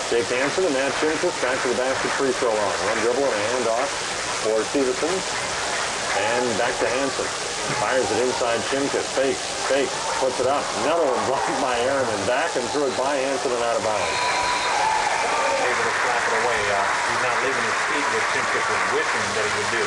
Jake Hansen and Matt Shimkus back to the basket free throw line. One dribble and a handoff for Stevenson. And back to Hansen. Fires it inside Shimkus. Fakes, puts it up. Another one blocked by Aaron back and threw it by Hansen and out of bounds. Able to slap it away. He's not leaving his feet, which Shimkus was wishing that he would do.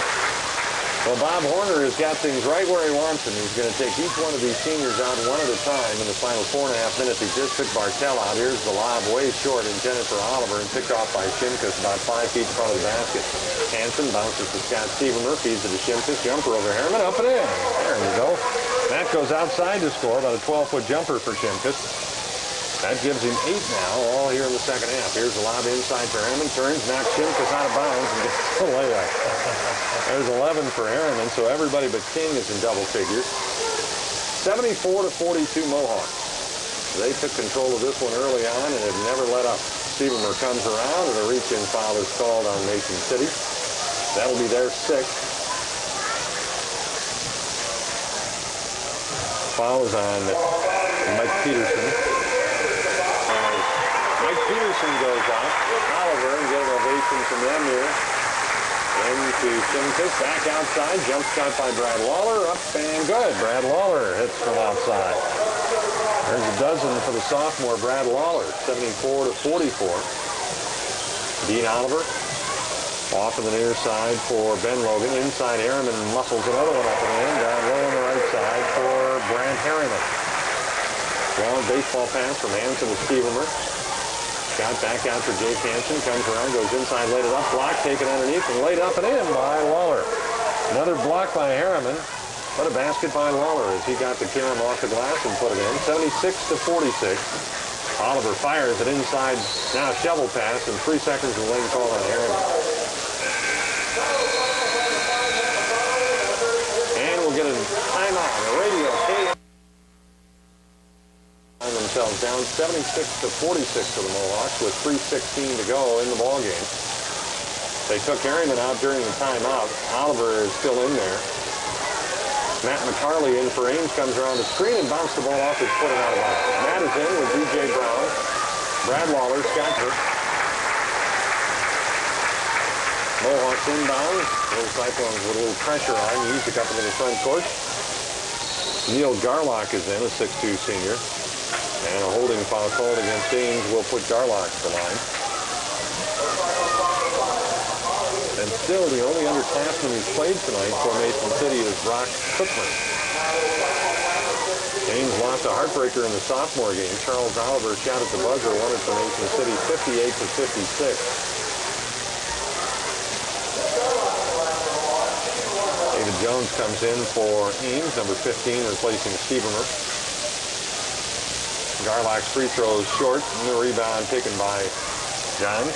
Well, Bob Horner has got things right where he wants them. He's going to take each one of these seniors out one at a time in the final 4.5 minutes. He just took Bartel out. Here's the lob way short, intended for Oliver, and picked off by Shimkus about 5 feet in front of the basket. Hansen bounces to Scott Stevermer, feeds it to Shimkus. Jumper over Harriman, up and in. There you go. That goes outside to score, about a 12-foot jumper for Shimkus. That gives him 8 now, all here in the second half. Here's the lob inside for Harriman. Turns, knocks Shimkus out of bounds, and gets the layup. There's 11 for Harriman, so everybody but King is in double figures. 74-42 Mohawks. They took control of this one early on and have never let up. Stevermer comes around, and a reach-in foul is called on Mason City. That'll be their 6th. Foul is on Mike Peterson. Mike Peterson goes out. Oliver, and get an ovation from them here. Into Shimkus, back outside. Jump shot by Brad Lawler. Up and good. Brad Lawler hits from outside. There's a dozen for the sophomore Brad Lawler. 74-44. Dean Oliver off on the near side for Ben Logan. Inside Harriman muscles another one up and in. Down low on the right side for Brant Harriman. Long baseball pass from Hansen to Stevermer. Shot back out for Jake Hansen. Comes around, goes inside, laid it up, blocked, taken underneath, and laid up and in by Lawler. Another block by Harriman. What a basket by Lawler as he got the carom off the glass and put it in. 76-46. Oliver fires it inside. Now shovel pass, and 3 seconds of lane call on Harriman. And we'll get a timeout. A radio KM. Themselves down 76-46 to the Mohawks with 3:16 to go in the ballgame. They took Harriman out during the timeout. Oliver is still in there. Matt McCarley in for Ames, comes around the screen and bounced the ball off his foot and out of bounds. Matt is in with B.J. Brown, Brad Lawler, Scott Burke. Mohawks inbound. Little Cyclones with a little pressure on. Used a couple in the front court. Neil Garlock is in, a 6'2 senior. And a holding foul called against Ames will put Garlock to the line. And still the only underclassman who's played tonight for Mason City is Brock Cookman. Ames lost a heartbreaker in the sophomore game. Charles Oliver shot at the buzzer, won it for Mason City 58-56. David Jones comes in for Ames, number 15, replacing Stevermer. Garlock's free throw is short, and the rebound taken by Johns.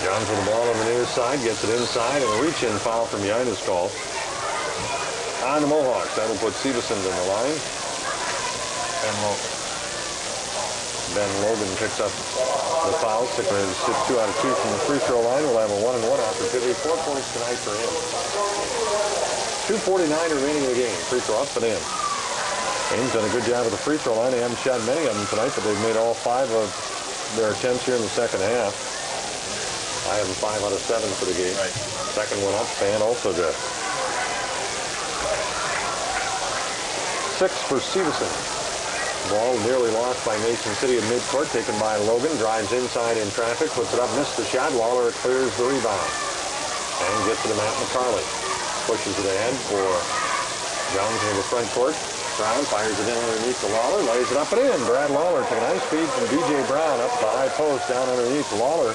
Johns with the ball on the near side, gets it inside, and a reach-in foul from behind is called on the Mohawks. That'll put Stevenson in the line. Ben Logan picks up the foul. 2 out of 2 from the free throw line. We'll have a 1-and-1 opportunity. 4 points tonight for him. 2:49 remaining in the game. Free throw up and in. Ames done a good job at the free throw line. They haven't shot many of them tonight, but they've made all 5 of their attempts here in the second half. I have them 5 out of 7 for the game. Right. Second one up, and also good. 6 for Stevenson. Ball nearly lost by Mason City at midcourt, taken by Logan. Drives inside in traffic, puts it up, missed the shot. Lawler clears the rebound and gets it to Matt McCarley. Pushes it ahead for Jones in the front court. Brown fires it in underneath the Lawler, lays it up and in. Brad Lawler took a nice feed from B.J. Brown up the high post down underneath Lawler.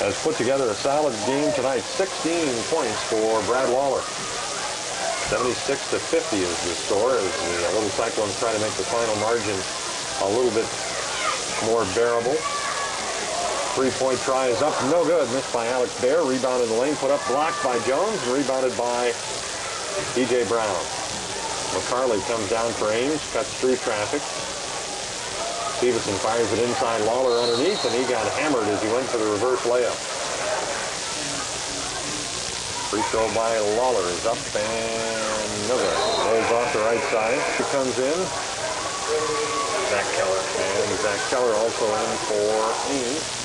has put together a solid game tonight. 16 points for Brad Lawler. 76-50 is the score as the Little Cyclones try to make the final margin a little bit more bearable. Three-point try is up, no good. Missed by Alex Baer. Rebound in the lane, put up, blocked by Jones, and rebounded by E.J. Brown. McCarley comes down for Ames, cuts through traffic. Stevenson fires it inside, Lawler underneath, and he got hammered as he went for the reverse layup. Free throw by Lawler is up and no good. Rolls off the right side. She comes in. Zach Keller. And Zach Keller also in for Ames.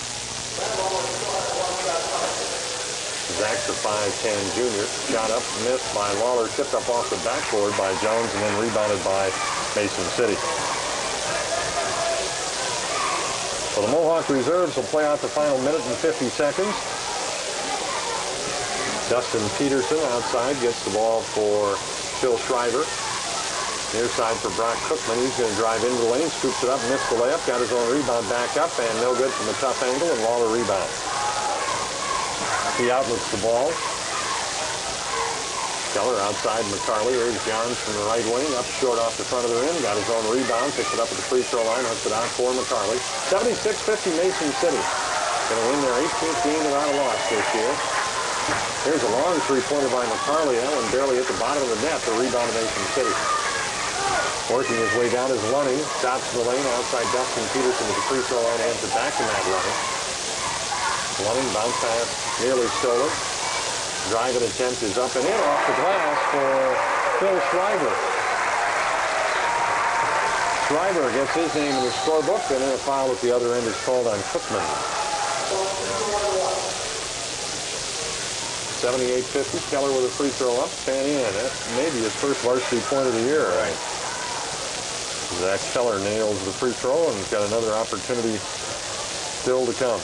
Zach's a 5'10 junior. Shot up, missed by Lawler, tipped up off the backboard by Jones, and then rebounded by Mason City. So the Mohawk reserves will play out the final minute and 50 seconds. Dustin Peterson outside gets the ball for Phil Schreiber. Near side for Brock Cookman. He's going to drive into the lane, scoops it up, missed the layup, got his own rebound back up, and no good from a tough angle, and Lawler rebounds. He outlets the ball. Keller outside McCarley. Here's Johns from the right wing, up short off the front of the rim, got his own rebound, picks it up at the free throw line, hooks it out for McCarley. 76-50 Mason City. Going to win their 18th game without a loss this year. Here's a long three-pointer by McCarley. Allen barely hit the bottom of the net. The rebound of Mason City. Working his way down is Lunning. Stops in the lane outside Dustin Peterson at the free throw line, hands it back to Matt Lunning. Lunning bounce pass nearly stolen. Driving attempt is up and in off the glass for Phil Schreiber. Schreiber gets his name in the scorebook, and then a foul at the other end is called on Cookman. 78-50. Keller with a free throw up and in. That may be his first varsity point of the year. Right. Zach Keller nails the free throw and got another opportunity still to come.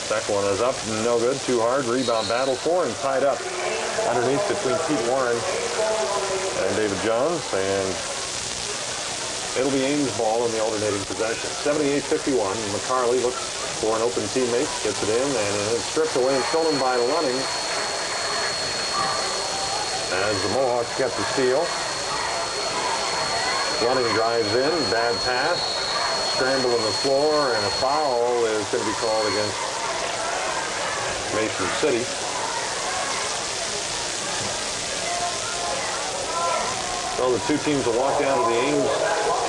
Second one is up, no good, too hard. Rebound battle for and tied up underneath between Pete Warren and David Johns, and it'll be Ames ball in the alternating possession. 78-51. McCarley looks for an open teammate, gets it in, and it's stripped away and stolen by Lunning as the Mohawks get the steal. Lunning drives in, bad pass, scramble on the floor, and a foul is going to be called against Mason City. So the two teams will walk down to the Ames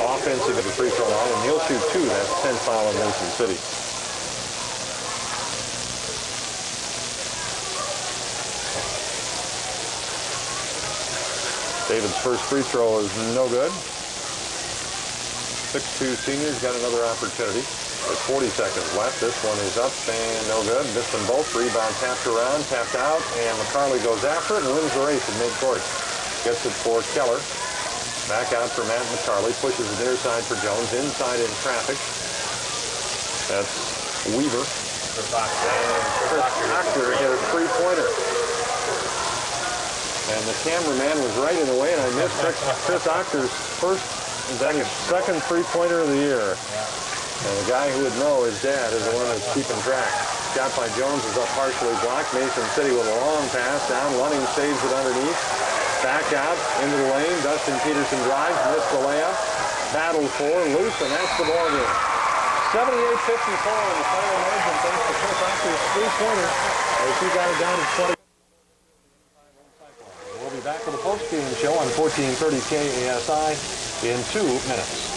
offensive at the free throw line, and he'll shoot two. That's 10th foul on Mason City. David's first free throw is no good. 6'2 senior's got another opportunity. There's 40 seconds left. This one is up and no good. Missed them both. Rebound tapped around, tapped out, and McCarley goes after it and wins the race at midcourt. Gets it for Keller. Back out for Matt McCarley. Pushes it near side for Jones. Inside in traffic. That's Weaver. Chris Octor hit a three-pointer. And the cameraman was right in the way, and I missed Chris Octor's second three-pointer of the year. And the guy who would know, his dad, is the one that's keeping track. Shot by Jones is up partially blocked. Mason City with a long pass down. Lunning saves it underneath. Back out into the lane. Dustin Peterson drives, missed the layup. Battle for, loose, and that's the ball game. 78-54 in the final margin thanks to Chris Octor's three-pointer as he got it down to 20. We'll be back with a post-game show on 1430 KASI in 2 minutes.